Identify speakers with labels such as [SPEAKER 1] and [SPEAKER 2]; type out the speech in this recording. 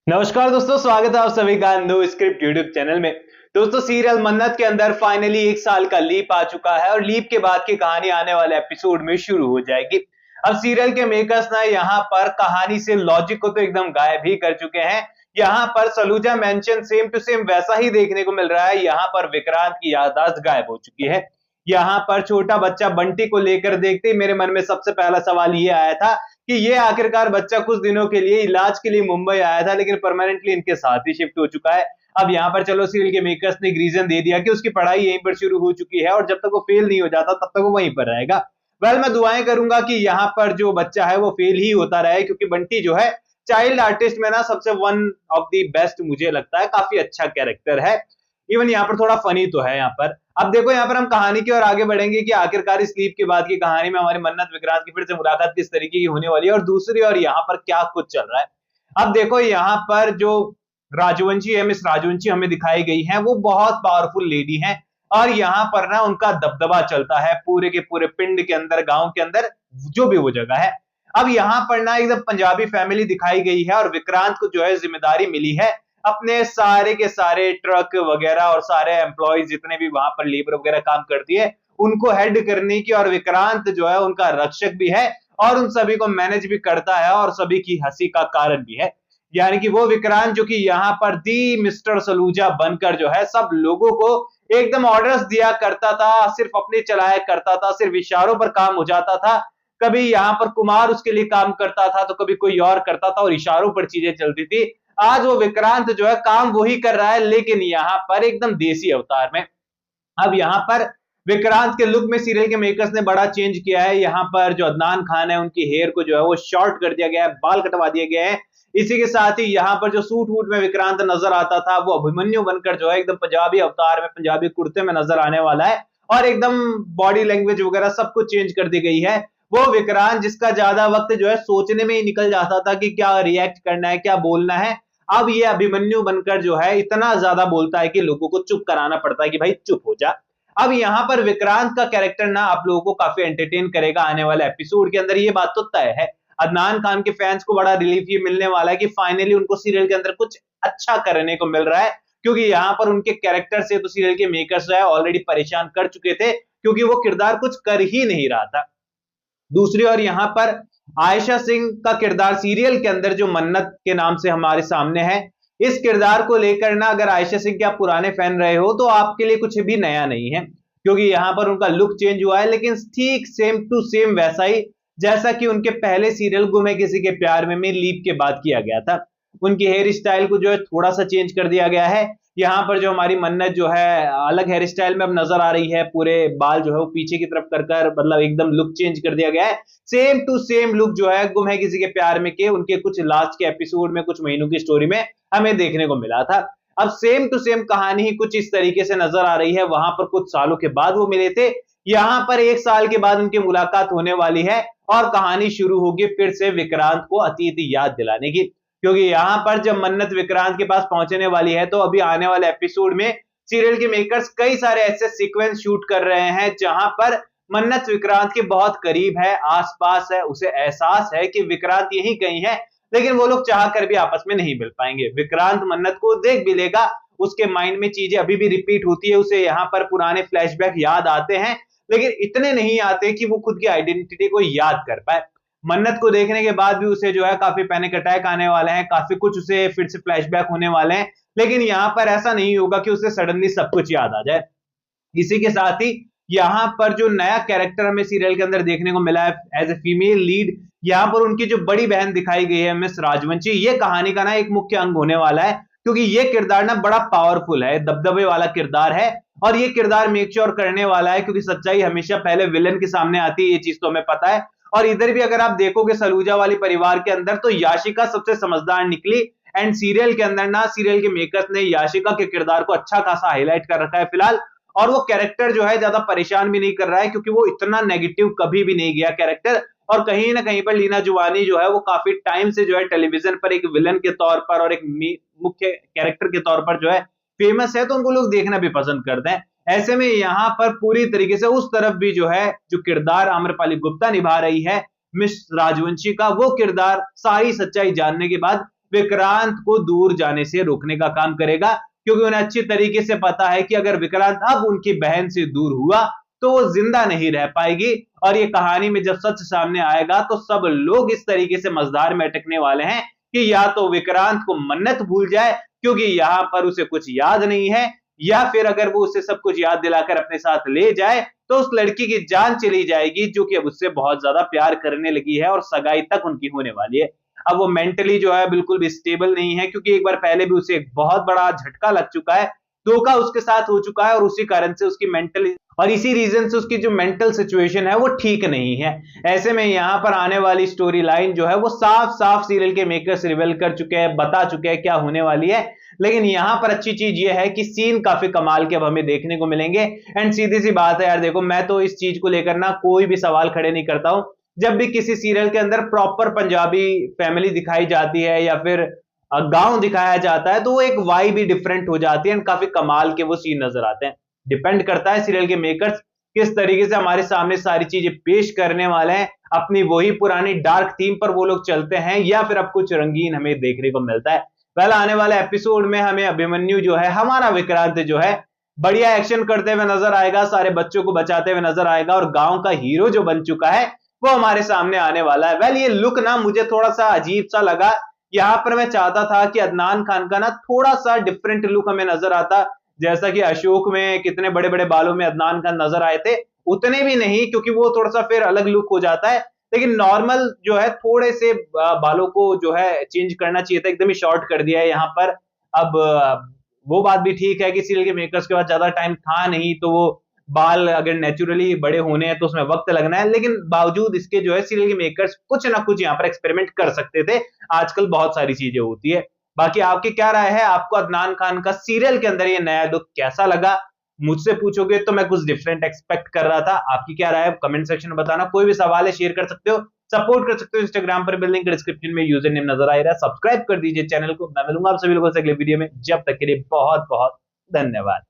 [SPEAKER 1] नमस्कार दोस्तों, स्वागत है आप सभी का नो स्क्रिप्ट यूट्यूब चैनल में। दोस्तों, सीरियल मन्नत के अंदर फाइनली 1 साल का लीप आ चुका है और लीप के बाद की कहानी आने वाले एपिसोड में शुरू हो जाएगी। अब सीरियल के मेकर्स ना यहाँ पर कहानी से लॉजिक को तो एकदम गायब ही कर चुके हैं। यहाँ पर Saluja mention same to same वैसा ही देखने को मिल रहा है। यहाँ पर विक्रांत की याददाश्त गायब हो चुकी है। यहाँ पर छोटा बच्चा बंटी को लेकर देखते ही मेरे मन में सबसे पहला सवाल ये आया था कि ये आखिरकार बच्चा कुछ दिनों के लिए इलाज के लिए मुंबई आया था, लेकिन परमानेंटली इनके साथ ही शिफ्ट हो चुका है। अब यहाँ पर चलो सीरियल के मेकर्स ने एक रीजन दे दिया कि उसकी पढ़ाई यहीं पर शुरू हो चुकी है और जब तक वो फेल नहीं हो जाता तब तक वो वहीं पर रहेगा। वेल, मैं दुआएं करूंगा कि यहाँ पर जो बच्चा है वो फेल ही होता रहे, क्योंकि बंटी जो है चाइल्ड आर्टिस्ट में ना सबसे वन ऑफ द बेस्ट मुझे लगता है। काफी अच्छा कैरेक्टर है। इवन यहाँ पर थोड़ा फनी तो है यहाँ पर। अब देखो, यहाँ पर हम कहानी की ओर आगे बढ़ेंगे कि आखिरकार इस लीप के बाद की कहानी में हमारी मन्नत विक्रांत की फिर से मुलाकात किस तरीके की होने वाली है और दूसरी ओर यहाँ पर क्या कुछ चल रहा है। अब देखो, यहाँ पर जो राजवंशी है, मिस राजवंशी हमें दिखाई गई है, वो बहुत पावरफुल लेडी है और यहाँ पर ना उनका दबदबा चलता है पूरे के पूरे पिंड के अंदर, गांव के अंदर, जो भी वो जगह है। अब यहाँ पर ना एकदम पंजाबी फैमिली दिखाई गई है और विक्रांत को जो है जिम्मेदारी मिली है अपने सारे के सारे ट्रक वगैरह और सारे एम्प्लॉयज जितने भी वहां पर लेबर वगैरह काम करती है उनको हेड करने की, और विक्रांत जो है उनका रक्षक भी है और उन सभी को मैनेज भी करता है और सभी की हंसी का कारण भी है। यानी कि वो विक्रांत जो कि यहाँ पर दी मिस्टर सलूजा बनकर जो है सब लोगों को एकदम ऑर्डर्स दिया करता था, सिर्फ अपने चलाया करता था, सिर्फ इशारों पर काम हो जाता था। कभी यहाँ पर कुमार उसके लिए काम करता था तो कभी कोई और करता था और इशारों पर चीजें चलती थी। आज वो विक्रांत जो है काम वही कर रहा है, लेकिन यहाँ पर एकदम देसी अवतार में। अब यहाँ पर विक्रांत के लुक में सीरियल के मेकर्स ने बड़ा चेंज किया है। यहाँ पर जो अदनान खान है उनकी हेयर को जो है वो शॉर्ट कर दिया गया है, बाल कटवा दिए गए हैं। इसी के साथ ही यहाँ पर जो सूट वूट में विक्रांत नजर आता था वो अभिमन्यु बनकर जो है एकदम पंजाबी अवतार में, पंजाबी कुर्ते में नजर आने वाला है और एकदम बॉडी लैंग्वेज वगैरह सब कुछ चेंज कर दी गई है। वो विक्रांत जिसका ज्यादा वक्त जो है सोचने में ही निकल जाता था कि क्या रिएक्ट करना है, क्या बोलना है, अब ये अभिमन्यु बनकर जो है इतना ज्यादा बोलता है कि लोगों को चुप कराना पड़ता है कि भाई चुप हो जा। अब यहाँ पर विक्रांत का कैरेक्टर ना आप लोगों को काफी एंटरटेन करेगा आने वाले एपिसोड के अंदर, ये बात तो तय है। अदनान खान के फैंस को बड़ा रिलीफ ये मिलने वाला है कि फाइनली उनको सीरियल के अंदर कुछ अच्छा करने को मिल रहा है, क्योंकि यहाँ पर उनके कैरेक्टर से तो सीरियल के मेकर्स जो है ऑलरेडी परेशान कर चुके थे, क्योंकि वो किरदार कुछ कर ही नहीं रहा था। दूसरी ओर यहाँ पर आयशा सिंह का किरदार सीरियल के अंदर जो मन्नत के नाम से हमारे सामने है, इस किरदार को लेकर ना अगर आयशा सिंह के आप पुराने फैन रहे हो तो आपके लिए कुछ भी नया नहीं है, क्योंकि यहाँ पर उनका लुक चेंज हुआ है, लेकिन ठीक सेम टू सेम वैसा ही जैसा कि उनके पहले सीरियल गुम है किसी के प्यार में लीप के बाद किया गया था। उनकी हेयर स्टाइल को जो है थोड़ा सा चेंज कर दिया गया है। यहाँ पर जो हमारी मन्नत जो है अलग हेयर स्टाइल में अब नजर आ रही है, पूरे बाल जो है वो पीछे की तरफ कर मतलब एकदम लुक चेंज कर दिया गया है। सेम टू सेम लुक जो है गुम है किसी के प्यार में के उनके कुछ लास्ट के एपिसोड में, कुछ महीनों की स्टोरी में हमें देखने को मिला था। अब सेम टू सेम कहानी ही कुछ इस तरीके से नजर आ रही है। वहां पर कुछ सालों के बाद वो मिले थे, यहाँ पर 1 साल के बाद उनकी मुलाकात होने वाली है और कहानी शुरू होगी फिर से विक्रांत को अतीत याद दिलाने की, क्योंकि यहाँ पर जब मन्नत विक्रांत के पास पहुंचने वाली है तो अभी आने वाले एपिसोड में सीरियल के मेकर्स कई सारे ऐसे सीक्वेंस शूट कर रहे हैं जहां पर मन्नत विक्रांत के बहुत करीब है, आसपास है, उसे एहसास है कि विक्रांत यहीं कहीं है, लेकिन वो लोग चाह कर भी आपस में नहीं मिल पाएंगे। विक्रांत मन्नत को देख भी लेगा, उसके माइंड में चीजें अभी भी रिपीट होती है, उसे यहाँ पर पुराने फ्लैशबैक याद आते हैं, लेकिन इतने नहीं आते कि वो खुद की आइडेंटिटी को याद कर पाए। मन्नत को देखने के बाद भी उसे जो है काफी पैनिक अटैक आने वाले हैं, काफी कुछ उसे फिर से फ्लैशबैक होने वाले हैं, लेकिन यहाँ पर ऐसा नहीं होगा कि उसे सडनली सब कुछ याद आ जाए। इसी के साथ ही यहाँ पर जो नया कैरेक्टर हमें सीरियल के अंदर देखने को मिला है एज ए फीमेल लीड, यहाँ पर उनकी जो बड़ी बहन दिखाई गई है मिस राजवंशी, ये कहानी का ना एक मुख्य अंग होने वाला है, क्योंकि ये किरदार ना बड़ा पावरफुल है, दबदबे वाला किरदार है और ये किरदार मेक श्योर करने वाला है, क्योंकि सच्चाई हमेशा पहले विलन के सामने आती है, ये चीज तो हमें पता है। और इधर भी अगर आप देखोगे सलूजा वाली परिवार के अंदर तो याशिका सबसे समझदार निकली, एंड सीरियल के अंदर ना सीरियल के मेकर्स ने याशिका के किरदार को अच्छा खासा हाईलाइट कर रखा है फिलहाल, और वो कैरेक्टर जो है ज्यादा परेशान भी नहीं कर रहा है, क्योंकि वो इतना नेगेटिव कभी भी नहीं गया कैरेक्टर। और कहीं ना कहीं पर लीना जुवानी जो है वो काफी टाइम से जो है टेलीविजन पर एक विलन के तौर पर और एक मुख्य कैरेक्टर के तौर पर जो है फेमस है, तो उनको लोग देखना भी पसंद करते हैं। ऐसे में यहाँ पर पूरी तरीके से उस तरफ भी जो है जो किरदार आम्रपाली गुप्ता निभा रही है मिस राजवंशी का, वो किरदार सारी सच्चाई जानने के बाद विक्रांत को दूर जाने से रोकने का काम करेगा, क्योंकि उन्हें अच्छी तरीके से पता है कि अगर विक्रांत अब उनकी बहन से दूर हुआ तो वो जिंदा नहीं रह पाएगी। और ये कहानी में जब सच सामने आएगा तो सब लोग इस तरीके से मझधार में अटकने वाले हैं कि या तो विक्रांत को मन्नत भूल जाए क्योंकि यहां पर उसे कुछ याद नहीं है, या फिर अगर वो उसे सब कुछ याद दिलाकर अपने साथ ले जाए तो उस लड़की की जान चली जाएगी जो कि अब उससे बहुत ज्यादा प्यार करने लगी है और सगाई तक उनकी होने वाली है। अब वो मेंटली जो है बिल्कुल भी स्टेबल नहीं है, क्योंकि एक बार पहले भी उसे एक बहुत बड़ा झटका लग चुका है, धोखा उसके साथ हो चुका है और उसी कारण से उसकी मेंटली और इसी रीजन से उसकी जो मेंटल सिचुएशन है वो ठीक नहीं है। ऐसे में यहां पर आने वाली स्टोरी लाइन जो है वो साफ साफ सीरियल के मेकर्स रिवील कर चुके हैं, बता चुके हैं क्या होने वाली है। लेकिन यहां पर अच्छी चीज ये है कि सीन काफी कमाल के अब हमें देखने को मिलेंगे। एंड सीधी सी बात है यार, देखो मैं तो इस चीज को लेकर ना कोई भी सवाल खड़े नहीं करता हूं। जब भी किसी सीरियल के अंदर प्रॉपर पंजाबी फैमिली दिखाई जाती है या फिर गांव दिखाया जाता है तो वो एक वाइब भी डिफरेंट हो जाती है एंड काफी कमाल के वो सीन नजर आते हैं। डिपेंड करता है सीरियल के मेकर्स किस तरीके से हमारे सामने सारी चीजें पेश करने वाले हैं, अपनी वही पुरानी डार्क थीम पर वो लोग चलते हैं या फिर अब कुछ रंगीन हमें देखने को मिलता है। पहले आने वाले एपिसोड में हमें अभिमन्यु जो है, हमारा विक्रांत जो है, बढ़िया एक्शन करते हुए नजर आएगा, सारे बच्चों को बचाते हुए नजर आएगा और गांव का हीरो जो बन चुका है वो हमारे सामने आने वाला है। वेल ये लुक ना मुझे थोड़ा सा अजीब सा लगा। यहां पर मैं चाहता था कि अदनान खान का ना थोड़ा सा डिफरेंट लुक हमें नजर आता, जैसा कि अशोक में कितने बड़े बड़े बालों में अदनान खान नजर आए थे, उतने भी नहीं, क्योंकि वो थोड़ा सा फिर अलग लुक हो जाता है। लेकिन नॉर्मल जो है थोड़े से बालों को जो है चेंज करना चाहिए था, एकदम ही शॉर्ट कर दिया है यहाँ पर। अब वो बात भी ठीक है कि सीरियल के मेकर्स के पास ज्यादा टाइम था नहीं, तो वो बाल अगर नेचुरली बड़े होने हैं तो उसमें वक्त लगना है, लेकिन बावजूद इसके जो है सीरियल के मेकर्स कुछ ना कुछ यहाँ पर एक्सपेरिमेंट कर सकते थे। आजकल बहुत सारी चीजें होती है। बाकी आपकी क्या राय है, आपको अदनान खान का सीरियल के अंदर ये नया लुक कैसा लगा? मुझसे पूछोगे तो मैं कुछ डिफरेंट एक्सपेक्ट कर रहा था। आपकी क्या राय है कमेंट सेक्शन में बताना। कोई भी सवाल है शेयर कर सकते हो, सपोर्ट कर सकते हो इंस्टाग्राम पर, लिंक डिस्क्रिप्शन में यूजर नेम नजर आ रहा है। सब्सक्राइब कर दीजिए चैनल को। मैं मिलूंगा आप सभी लोगों से अगले वीडियो में, जब तक के लिए बहुत बहुत धन्यवाद।